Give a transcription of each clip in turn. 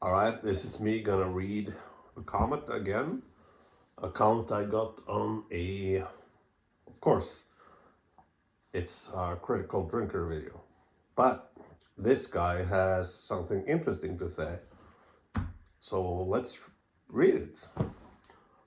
All right, this is me gonna read a comment again. A comment I got on of course, it's a critical drinker video. But this guy has something interesting to say. So let's read it. All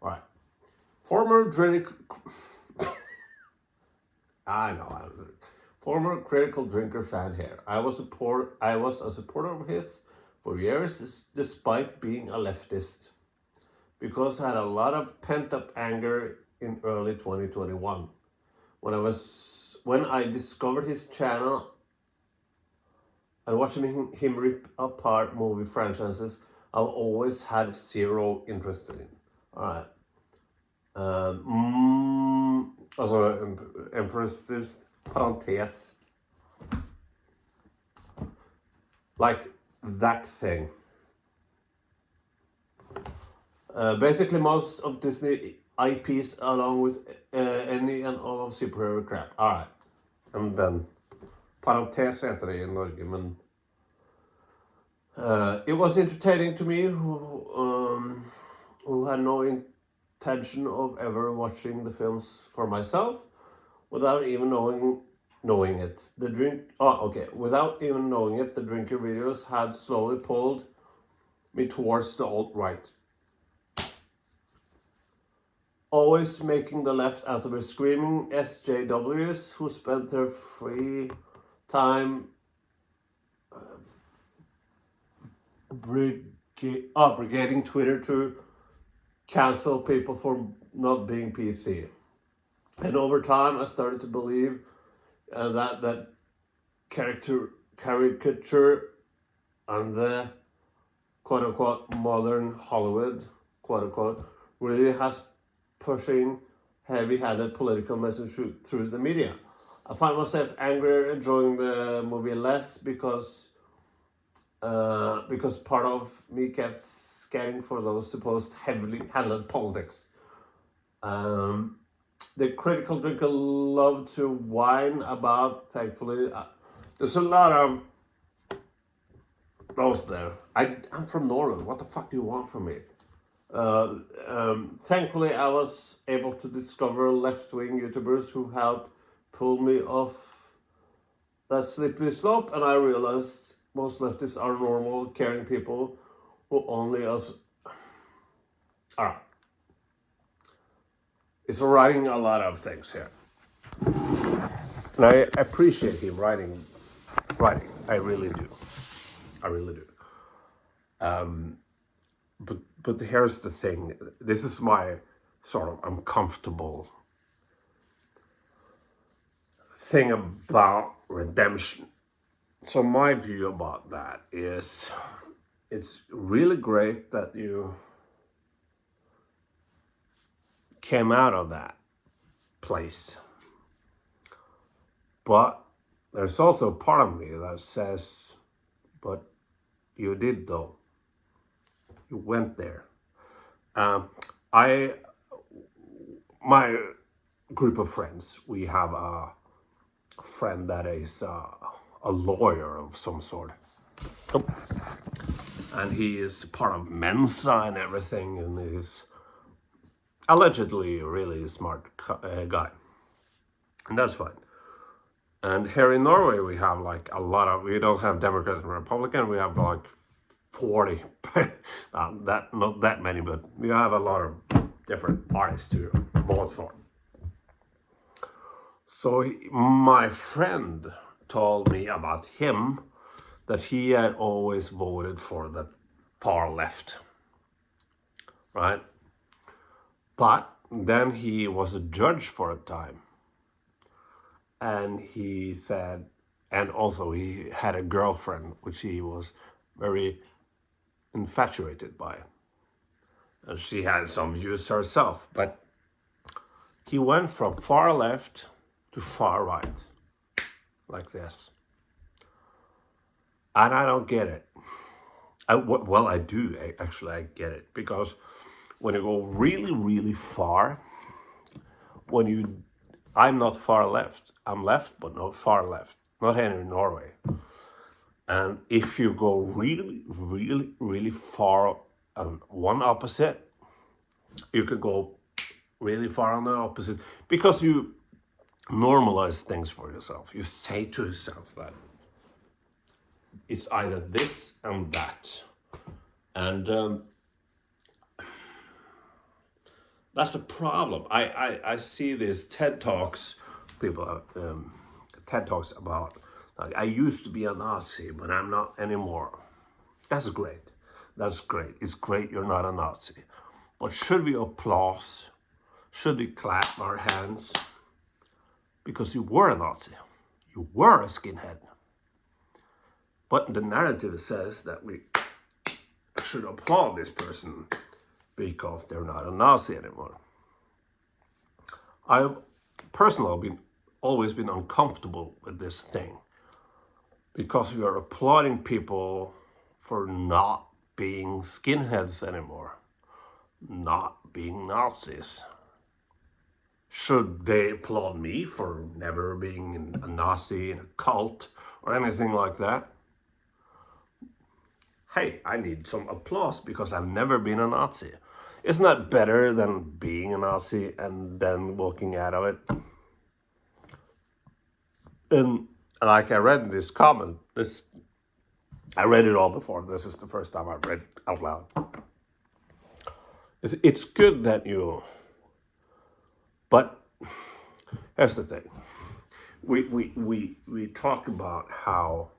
right. Former drink. I know. Former critical drinker fan here. I was a supporter of his for years, despite being a leftist, because I had a lot of pent up anger in early 2021 when I discovered his channel and watching him rip apart movie franchises I've always had zero interest in. All right. Also emphasis parentes like that thing. Basically, most of Disney IPs, along with any and all of superhero crap. All right, and then parentes heter det i Norge, men it was entertaining to me, who had no intention of ever watching the films for myself, without even knowing it. Without even knowing it, the drinker videos had slowly pulled me towards the alt-right. Always making the left out of the screaming SJWs who spent their free time brigading Twitter to cancel people for not being PC. And over time, I started to believe that caricature and the quote-unquote modern Hollywood, quote-unquote, really has pushing heavy-handed political message through the media. I find myself angrier enjoying the movie less because part of me kept scanning for those supposed heavily handled politics. The critical drinker love to whine about, thankfully. There's a lot of those there. I'm from Norway. What the fuck do you want from me? Thankfully, I was able to discover left-wing YouTubers who helped pull me off that slippery slope, and I realized most leftists are normal, caring people who only us. All right. It's writing a lot of things here, and I appreciate him writing. I really do. I really do. But here's the thing. This is my sort of uncomfortable thing about redemption. So my view about that is, it's really great that you came out of that place. But there's also part of me that says, but you did though. You went there. My group of friends, we have a friend that is a lawyer of some sort. And he is part of Mensa and everything, and he's allegedly a really smart guy. And that's fine. And here in Norway, we have like we don't have Democrat and Republican, we have like 40, not that many, but we have a lot of different parties to vote for. So my friend told me about him that he had always voted for the far left, right? But then he was a judge for a time. And he said, and also he had a girlfriend, which he was very infatuated by. And she had some views herself, but he went from far left to far right, like this. And I don't get it. I do, actually, I get it. Because when you go really, really far, I'm not far left. I'm left, but not far left. Not here in Norway. And if you go really, really, really far on one opposite, you could go really far on the opposite because you normalize things for yourself. You say to yourself that it's either this and that. And that's a problem. I see these TED Talks, people, TED Talks about, like, I used to be a Nazi, but I'm not anymore. That's great. That's great. It's great you're not a Nazi. But should we applaud? Should we clap our hands? Because you were a Nazi. You were a skinhead. But the narrative says that we should applaud this person because they're not a Nazi anymore. I've personally always been uncomfortable with this thing because we are applauding people for not being skinheads anymore, not being Nazis. Should they applaud me for never being a Nazi in a cult or anything like that? Hey, I need some applause because I've never been a Nazi. Isn't that better than being a Nazi and then walking out of it? And like I read this comment, I read it all before. This is the first time I read it out loud. It's good that but here's the thing. We talk about how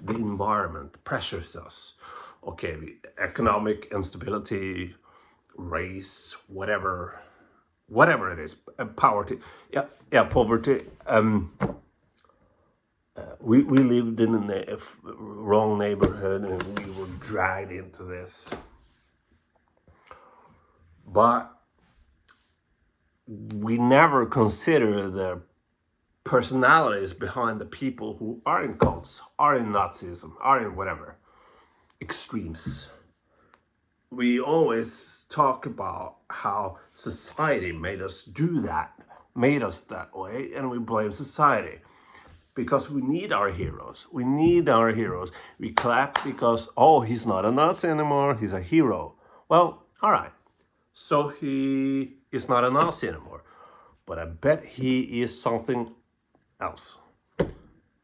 the environment pressures us. Okay, economic instability, race, whatever it is, poverty. Poverty. We lived in the wrong neighborhood and we were dragged into this. But we never consider the personalities behind the people who are in cults, are in Nazism, are in whatever extremes. We always talk about how society made us do that, made us that way, and we blame society because we need our heroes. We need our heroes. We clap because, oh, he's not a Nazi anymore, he's a hero. Well, all right, so he is not a Nazi anymore, but I bet he is something else.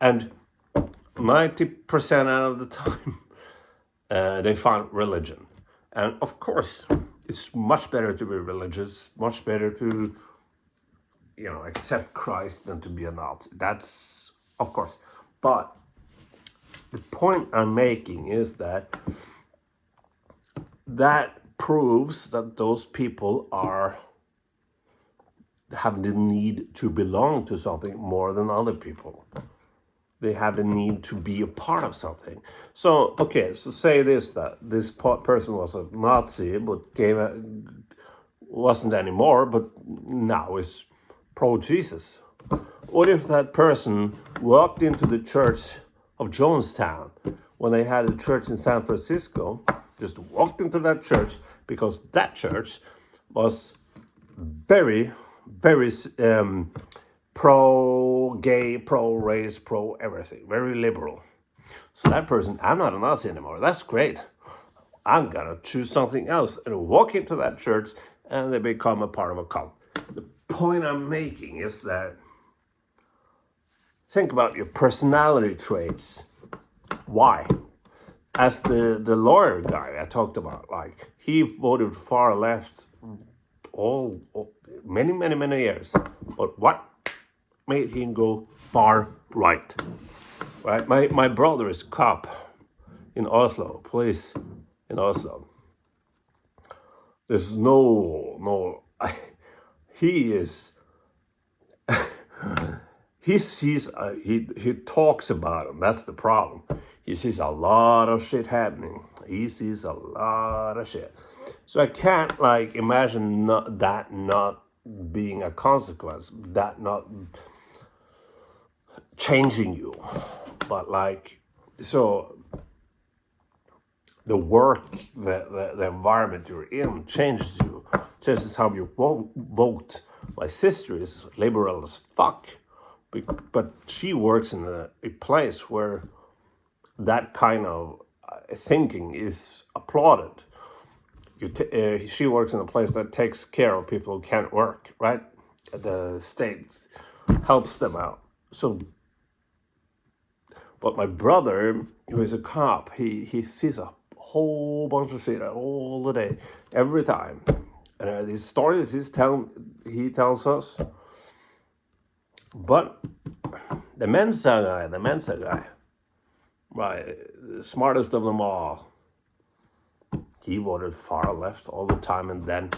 And 90% out of the time, they find religion. And of course, it's much better to be religious, much better to, accept Christ than to be a Nazi. That's, of course. But the point I'm making is that proves that those people have the need to belong to something more than other people. They have the need to be a part of something. So, okay, so say that this person was a Nazi, but wasn't anymore, but now is pro-Jesus. What if that person walked into the church of Jonestown when they had a church in San Francisco, just walked into that church because that church was very, very pro-gay, pro-race, pro-everything, very liberal. So that person, I'm not a Nazi anymore. That's great. I'm gonna choose something else and walk into that church and they become a part of a cult. The point I'm making is that think about your personality traits. Why? As the lawyer guy I talked about, like, he voted far left all many years. But what made him go far right? Right? My brother is a cop in Oslo, police in Oslo. There's he is he sees he talks about him. That's the problem. He sees a lot of shit happening. He sees a lot of shit. So I can't imagine that not being a consequence, that not changing you. But so the work, the environment you're in changes you, changes how you vote. My sister is liberal as fuck, but she works in a place where that kind of thinking is applauded. She works in a place that takes care of people who can't work, right? The state helps them out. So, but my brother, who is a cop, he sees a whole bunch of shit all the day, every time. And these stories he tells us. But the Mensa guy, right, the smartest of them all, he voted far left all the time, and then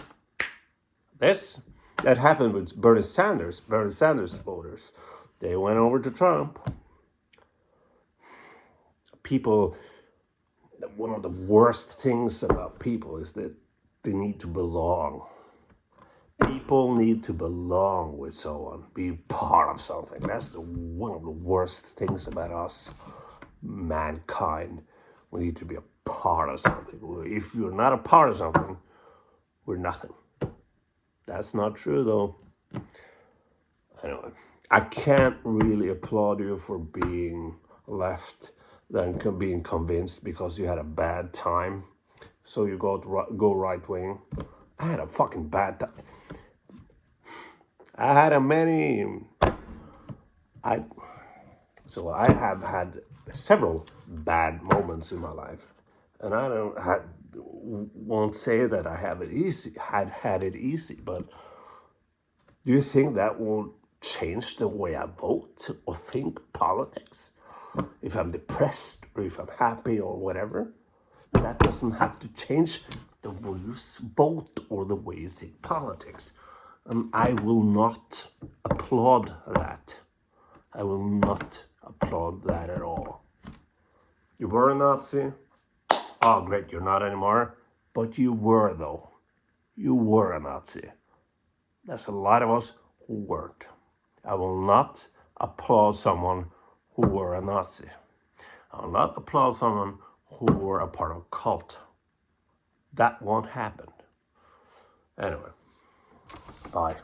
that happened with Bernie Sanders voters. They went over to Trump. People, one of the worst things about people is that they need to belong. People need to belong with someone, be part of something. That's one of the worst things about us, mankind. We need to be a part of something. If you're not a part of something, we're nothing. That's not true, though. Anyway, I can't really applaud you for being left than being convinced because you had a bad time. So you go right wing. I had a fucking bad time. I had I have had several bad moments in my life, and won't say that I have it easy. Had it easy, but do you think that will change the way I vote or think politics? If I'm depressed or if I'm happy or whatever, that doesn't have to change the way you vote or the way you think politics. And I will not applaud that. I will not applaud that at all. You were a Nazi? Oh, great, you're not anymore. But you were, though. You were a Nazi. There's a lot of us who weren't. I will not applaud someone who were a Nazi. I will not applaud someone who were a part of a cult. That won't happen. Anyway, bye.